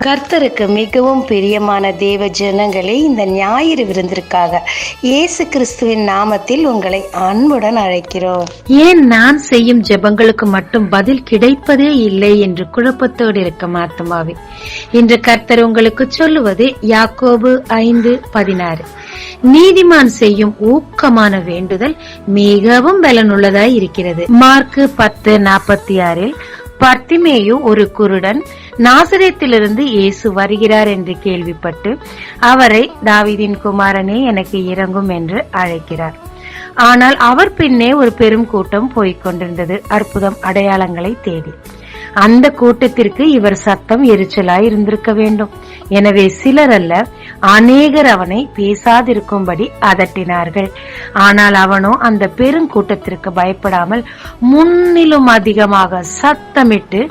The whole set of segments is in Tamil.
கர்த்தருக்கு மிகவும் பிரியமான தேவ ஜனங்களே, இந்த ஞாயிறு விருந்திற்காக இயேசு கிறிஸ்துவின் நாமத்தில் உங்களை அன்புடன் அழைக்கிறோம். ஏன் நான் செய்யும் ஜெபங்களுக்கு மட்டும் பதில் கிடைப்பதே இல்லை என்று குழப்பத்தோடு இருக்க மாத்துமாவே, இன்று கர்த்தர் உங்களுக்கு சொல்லுவது யாக்கோபு 5:16. நீதிமான் செய்யும் ஊக்கமான வேண்டுதல் மிகவும் பலனுள்ளதாய் இருக்கிறது. மார்க்கு 10:46 பர்த்திமேயு ஒரு குருடன் நாசரேத்திலிருந்து இயேசு வருகிறார் என்று கேள்விப்பட்டு அவரை, தாவீதின் குமாரனே எனக்கு இரங்கும் என்று அழைக்கிறார். ஆனால் அவர் பின்னே ஒரு பெரும் கூட்டம் போய்க் கொண்டிருந்தது, அற்புதம் அடையாளங்களை தேடி. அந்த கூட்டத்திற்கு இவர் சத்தம் எரிச்சலாய் இருந்திருக்க வேண்டும். எனவே சிலர் அல்ல, அநேகர் அவனை பேசாதிருக்கும்படி அதட்டினார்கள். ஆனால் அவனோ அந்த பெருங்கூட்டத்திற்கு பயப்படாமல் முன்னிலும் அதிகமாக சத்தமிட்டு,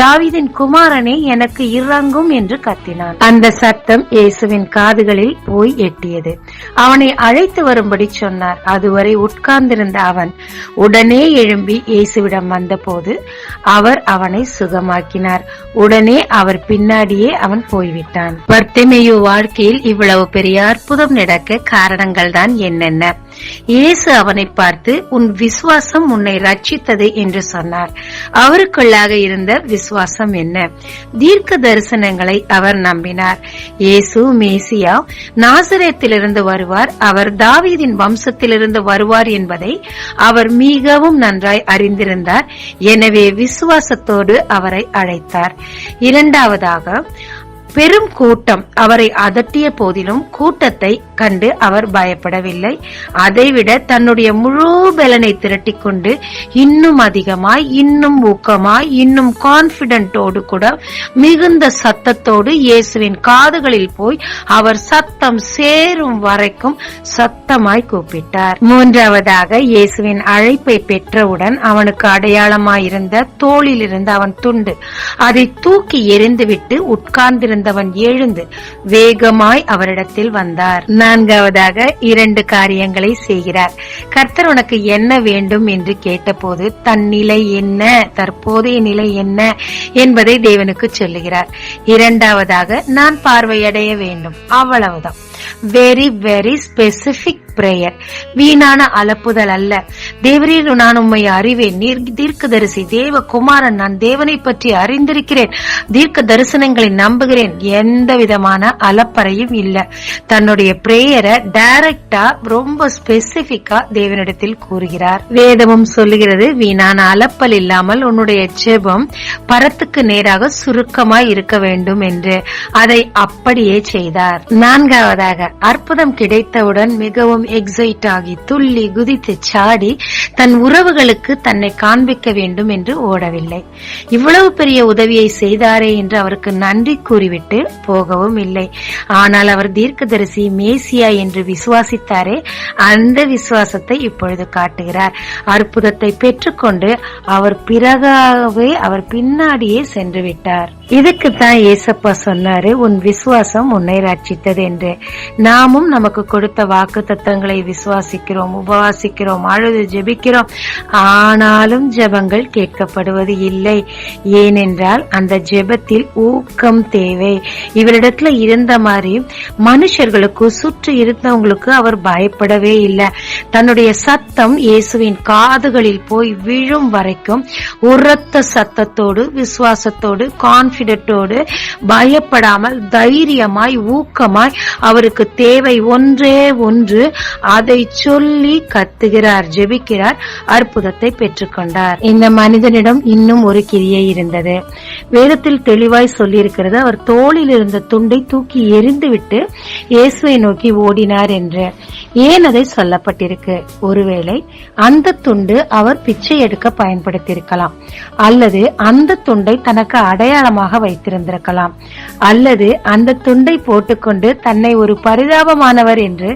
தாவீதின் குமாரனே எனக்கு இறங்கும் என்று கத்தினான். அந்த சத்தம் இயேசுவின் காதுகளில் போய் எட்டியது. அவனை அழைத்து வரும்படி சொன்னார். அதுவரை உட்கார்ந்திருந்த அவன் உடனே எழும்பி இயேசுவிடம் வந்தபோது அவர் அவனை சுகமாக்கினார். உடனே அவர் பின்னாடியே அவன் போய்விட்டான். பர்த்திமேயு வாழ்க்கையில் இவ்வளவு பெரிய அற்புதம் நடக்க காரணங்கள் தான் என்னென்ன? இயேசு அவனை பார்த்து, உன் விசுவாசம் உன்னை ரட்சித்தது என்று சொன்னார். அவருக்குள்ளாக இருந்த விசுவாசம் என்ன? தீர்க்க தரிசனங்களை அவர் நம்பினார். இயேசு மேசியா நாசரேத்திலிருந்து வருவார், அவர் தாவீதின் வம்சத்திலிருந்து வருவார் என்பதை அவர் மிகவும் நன்றாய் அறிந்திருந்தார். எனவே விசுவாசத்தோடு அவரை அழைத்தார். இரண்டாவதாக, பெரும் கூட்டம் அவரை அதட்டிய போதிலும் கூட்டத்தை கண்டு அவர் பயப்படவில்லை. அதைவிட தன்னுடைய முழு பலனை திரட்டிக் கொண்டு இன்னும் அதிகமாய், இன்னும் ஊக்கமாய், இன்னும் கான்பிடென்டோடு கூட மிகுந்த சத்தத்தோடு இயேசுவின் காதுகளில் போய் அவர் சத்தம் சேரும் வரைக்கும் சத்தமாய் கூப்பிட்டார். மூன்றாவதாக, இயேசுவின் அழைப்பை பெற்றவுடன் அவனுக்கு அடையாளமாயிருந்த தோளில் இருந்த அவன் துண்டு அதை தூக்கி எறிந்துவிட்டு உட்கார்ந்திருந்த எழுந்து வேகமாய் அவரிடத்தில் வந்தார். நான்காவதாக, 2 காரியங்களை செய்கிறார். கர்த்தர் உனக்கு என்ன வேண்டும் என்று கேட்டபோது தன் நிலை என்ன, தற்போதைய நிலை என்ன என்பதை தேவனுக்கு சொல்லுகிறார். இரண்டாவதாக, நான் பார்வையடைய வேண்டும், அவ்வளவுதான். Very very specific prayer. வீணான அலப்புதல் அல்ல. தேவரீர், நான் உம்மை அறிவேன், நீர் தீர்க்கதரிசி, தேவ குமாரன், நான் தேவனை பற்றி அறிந்திருக்கிறேன், தீர்க்க தரிசனங்களை நம்புகிறேன். எந்த விதமான அலப்பறையும் இல்ல. தன்னுடைய பிரேயரை டைரக்டா ரொம்ப ஸ்பெசிபிக்கா தேவனிடத்தில் கூறுகிறார். வேதமும் சொல்லுகிறது, வீணான அலப்பல் இல்லாமல் உன்னுடைய ஜெபம் பரத்துக்கு நேராக சுருக்கமாய் இருக்க வேண்டும் என்று. அதை அப்படியே செய்தார். நான்காவதாக, அற்புதம் கிடைத்தவுடன் மிகவும் எக்ஸைட் ஆகி துள்ளி குதித்து சாடி தன் உறவுகளுக்கு தன்னை காண்பிக்க வேண்டும் என்று ஓடவில்லை. இவ்வளவு பெரிய உதவியை செய்தாரே என்று அவருக்கு நன்றி கூறிவிட்டு போகவும் இல்லை. ஆனால் அவர் தீர்க்கதரிசி மேசியா என்று விசுவாசித்தாரே, அந்த விசுவாசத்தை இப்பொழுது காட்டுகிறார். அற்புதத்தை பெற்றுக்கொண்டு அவர் பிறகாகவே அவர் பின்னாடியே சென்று விட்டார். இதுக்குத்தான் ஏசப்பா சொன்னாரு, உன் விசுவாசம் உன்னை ரட்சித்தது என்று. நாமும் நமக்கு கொடுத்த வாக்கு தத்தங்களை விசுவாசிக்கிறோம், உபவாசிக்கிறோம், அழுது ஜெபிக்கிறோம். ஆனாலும் ஜெபங்கள் கேட்கப்படுவது இல்லை. ஏனென்றால் அந்த ஜெபத்தில் ஊக்கம் தேவை. இவரிடத்துல இருந்த மாதிரி மனுஷர்களுக்கு, சுற்றி இருந்தவங்களுக்கு அவர் பயப்படவே இல்லை. தன்னுடைய சத்தம் இயேசுவின் காதுகளில் போய் விழும் வரைக்கும் உரத்த சத்தத்தோடு, விசுவாசத்தோடு, கான்பிடென்டோடு, பயப்படாமல் தைரியமாய், ஊக்கமாய், அவருக்கு தேவை ஒன்றே ஒன்று, அதை சொல்லி கத்துகிறார், ஜெபிக்கிறார், அற்புதத்தை பெற்றுக்கொண்டார். இந்த மனிதனிடம் இன்னும் ஒரு கிரியை இருந்தது. வேதத்தில் தெளிவாய் சொல்லி இருக்கிறது, அவர் தோளில் இருந்த துண்டை தூக்கி எறிந்துவிட்டு இயேசுவை நோக்கி ஓடினார் என்று. ஏன் அதை சொல்லப்பட்டிருக்கு? ஒருவேளை அந்த துண்டு அவர் பிச்சை எடுக்க பயன்படுத்தியிருக்கலாம், அல்லது அந்த துண்டை தனக்கு அடையாளமாக வைத்திருந்திருக்கலாம், அல்லது அந்த துண்டை போட்டுக்கொண்டு தன்னை ஒரு பரிதாபமானவர் என்று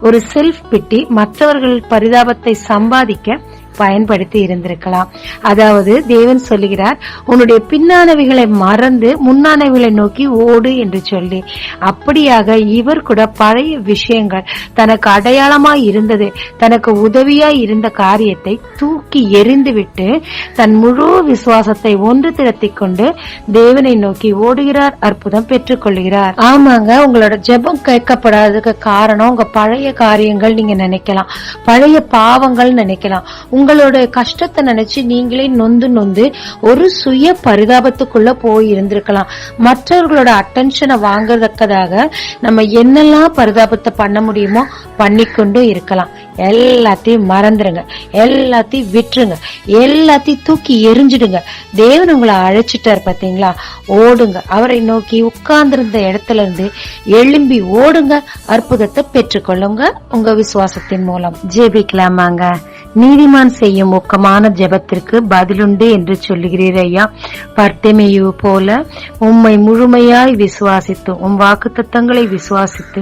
ஒரு செல்ஃப் பிட்டி, மற்றவர்கள் பரிதாபத்தை சம்பாதிக்க பயன்படுத்தி இருந்திருக்கலாம். அதாவது தேவன் சொல்லுகிறார், உன்னுடைய பின்னானவைகளை மறந்து முன்னானவைகளை நோக்கி ஓடு என்று சொல்லி. அப்படியாக இவர் கூட பழைய விஷயங்கள், தனக்கு அடையாளமாய் இருந்தது, தனக்கு உதவியாய் இருந்த காரியத்தை தூக்கி எறிந்துவிட்டு தன் முழு விசுவாசத்தை ஒன்று திரட்டிக் கொண்டு தேவனை நோக்கி ஓடுகிறார், அற்புதம் பெற்றுக் கொள்கிறார். ஆமாங்க, உங்களோட ஜெபம் கேட்கப்படாததுக்கு காரணம் உங்க பழைய காரியங்கள் நீங்க நினைக்கலாம், பழைய பாவங்கள் நினைக்கலாம். உங்களோட கஷ்டத்தை நினைச்சு நீங்களே நொந்து நொந்து ஒரு சுய பரிதாபத்துக்குள்ள போய் இருந்திருக்கலாம். மற்றவர்களோட அட்டென்ஷனை வாங்கறதுக்காக நம்ம என்னெல்லாம் பரிதாபத்தை பண்ண முடியுமோ பண்ணிக்கொண்டு இருக்கலாம். எல்லாத்தையும் மறந்துருங்க, எல்லாத்தையும் விட்டுருங்க, எல்லாத்தையும் தூக்கி எரிஞ்சிடுங்க. தேவன் உங்களை அழைச்சிட்டார் பாத்தீங்களா? ஓடுங்க, அவரை நோக்கி உட்கார்ந்திருந்த இடத்துல இருந்து எழும்பி ஓடுங்க, அற்புதத்தை பெற்றுக்கொள்ளுங்க உங்க விசுவாசத்தின் மூலம். ஜெபிக்கலாமாங்க. நீதிமான் செய்யும் ஊக்கமான ஜெபத்திற்கு பதிலுண்டு என்று சொல்லுகிறீர் ஐயா. பர்தேமேயு போல உம்மை முழுமையாய் விசுவாசித்து உம் வாக்குத்தத்தங்களை விசுவாசித்து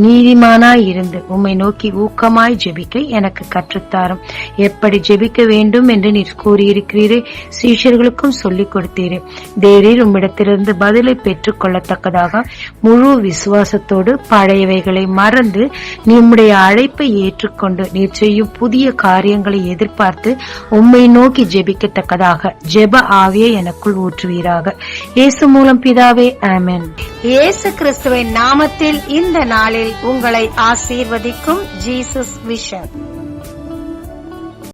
நீதிமானாய் இருந்து உம்மை நோக்கி ஊக்கமாய் ஜெபிக்க எனக்கு கற்றுத்தாரும். எப்படி ஜெபிக்க வேண்டும் என்று நீர் கூறியிருக்கிறீரே, சீஷர்களுக்கும் சொல்லிக் கொடுத்தீரே. தேவரீர் உம்மிடத்திலிருந்து பதிலை பெற்றுக் கொள்ளத்தக்கதாக முழு விசுவாசத்தோடு பழையவைகளை மறந்து நம்முடைய அழைப்பை ஏற்றுக்கொண்டு நீர் செய்யும் புதிய காரியங்களை எதிர்பார்த்து உம்மை நோக்கி ஜெபிக்கத்தக்கதாக ஜெப ஆவியை எனக்குள் ஊற்றுவீராக. இயேசு மூலம் பிதாவே, ஆமென். இயேசு கிறிஸ்துவின் நாமத்தில் இந்த நாளில் உங்களை ஆசீர்வதிக்கும் ஜீசஸ் விஷன்.